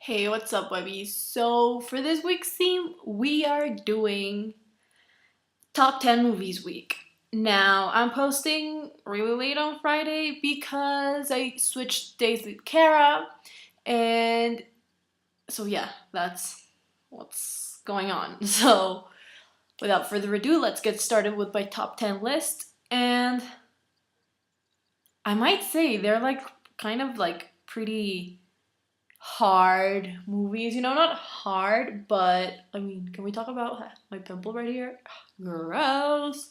Hey, what's up, Webby? So, for this week's theme, we are doing top 10 movies week. Now, I'm posting really late on Friday because I switched days with Kara, and so yeah, that's what's going on. So, without further ado, let's get started with my top 10 list. And I might say they're like kind of like pretty hard movies. Not hard, but I mean, can we talk about my pimple right here? Gross.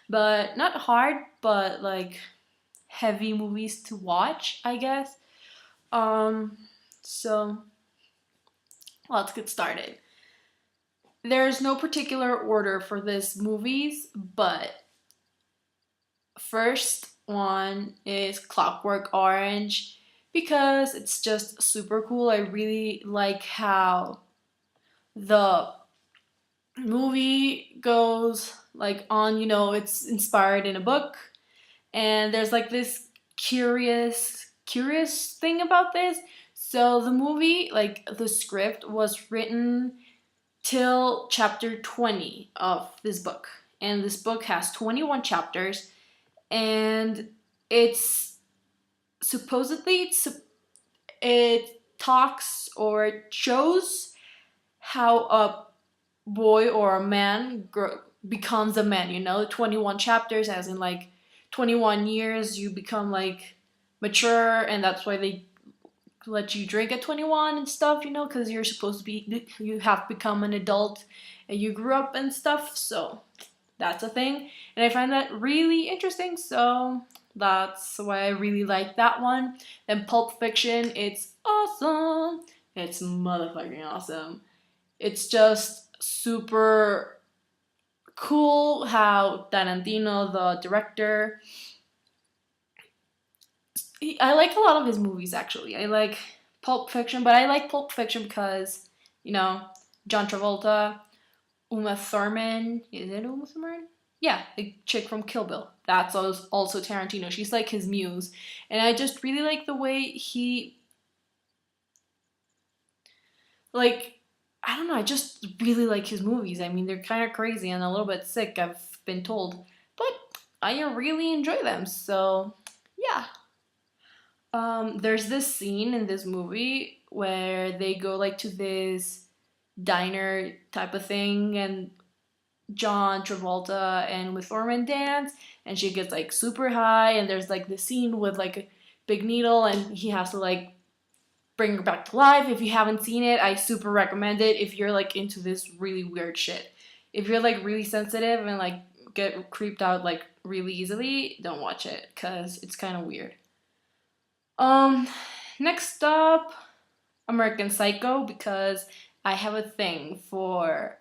But not hard, but like heavy movies to watch, I guess. Um, so let's get started. There's no particular order for this movies, but first one is Clockwork Orange because it's just super cool. I really like how the movie goes like on, it's inspired in a book, and there's like this curious thing about this. So the movie, like the script was written till chapter 20 of this book, and this book has 21 chapters, and it's supposedly it talks or it shows how a boy or a man becomes a man, 21 chapters, as in like 21 years you become like mature, and that's why they let you drink at 21 and stuff, because you're supposed to be, you have become an adult and you grew up and stuff. So that's a thing, and I find that really interesting, so that's why I really like that one. Then Pulp Fiction, it's awesome. It's motherfucking awesome. It's just super cool how Tarantino, the director, I like a lot of his movies actually. I like Pulp Fiction, but I like Pulp Fiction because, you know, John Travolta, Uma Thurman. Is it Uma Thurman? Yeah, the chick from Kill Bill. That's also Tarantino. She's like his muse. And I just really like the way he, like, I don't know, I just really like his movies. I mean, they're kind of crazy and a little bit sick, I've been told, but I really enjoy them. So, yeah. There's this scene in this movie where they go like to this diner type of thing, and John Travolta and with Thurman dance, and she gets like super high, and there's like this scene with like a big needle, and he has to like bring her back to life. If you haven't seen it, I super recommend it if you're like into this really weird shit. If you're like really sensitive and like get creeped out like really easily, don't watch it because it's kind of weird. Um, Next up, American Psycho, because I have a thing for,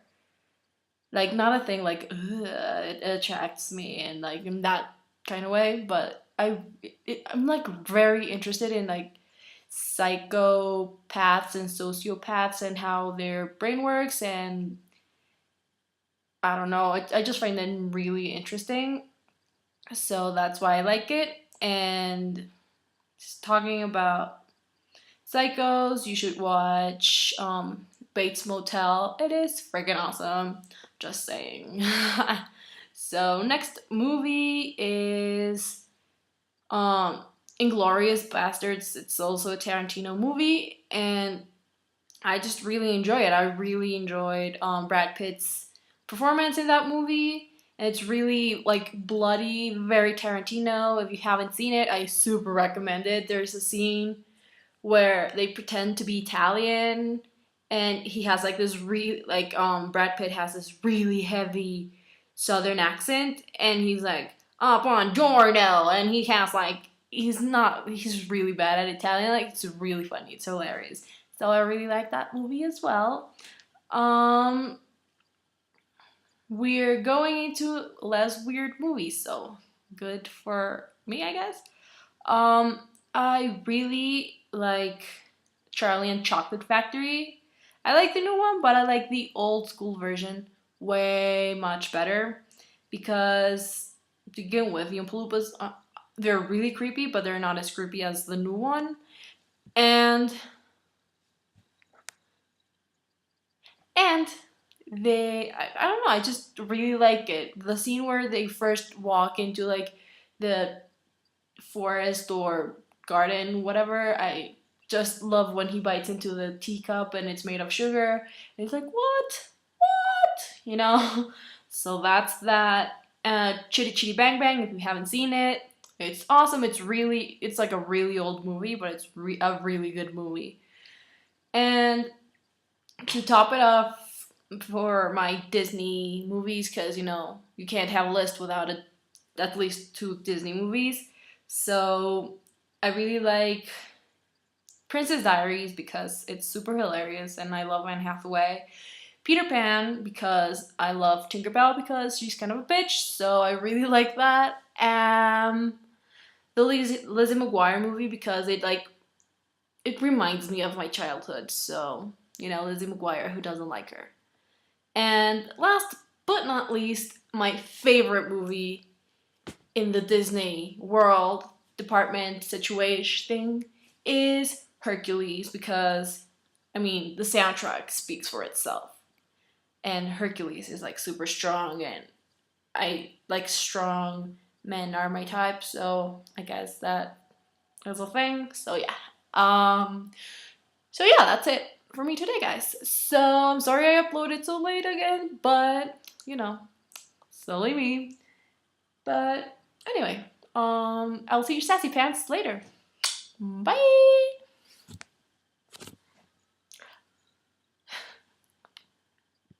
like, not a thing like it attracts me and like in that kind of way, but I'm like very interested in like psychopaths and sociopaths and how their brain works, and I don't know, I just find them really interesting, so that's why I like it. And just talking about psychos, you should watch Bates Motel. It is freaking awesome, just saying. So next movie is Inglorious Bastards. It's also a Tarantino movie, and I just really enjoy it. I really enjoyed Brad Pitt's performance in that movie. And it's really like bloody, very Tarantino. If you haven't seen it, I super recommend it. There's a scene where they pretend to be Italian, and he has like this Brad Pitt has this really heavy southern accent, and he's like, "Oh, buongiorno," and he has like he's really bad at Italian. Like, it's really funny, it's hilarious. So I really like that movie as well. um we're going into less weird movies, so good for me, I guess. I really like Charlie and Chocolate Factory. I like the new one, but I like the old school version way much better because to begin with, the Oompa they're really creepy, but they're not as creepy as the new one. And And I don't know, I just really like it. The scene where they first walk into like the forest or garden, whatever, I just love when he bites into the teacup and it's made of sugar. And he's like, what? What? You know? So that's that. Chitty Chitty Bang Bang, if you haven't seen it, it's awesome. It's like a really old movie, but it's a really good movie. And to top it off for my Disney movies, because you can't have a list without at least 2 Disney movies. So I really like Princess Diaries because it's super hilarious and I love Anne Hathaway. Peter Pan because I love Tinkerbell because she's kind of a bitch, so I really like that. The Lizzie McGuire movie because it reminds me of my childhood. So Lizzie McGuire, who doesn't like her? And last but not least, my favorite movie in the Disney world department situation thing is Hercules because the soundtrack speaks for itself. And Hercules is like super strong and I like strong men are my type, so I guess that is a thing. So yeah. That's it for me today, guys. So I'm sorry I uploaded so late again, but silly me. But anyway, I'll see you sassy pants later. Bye!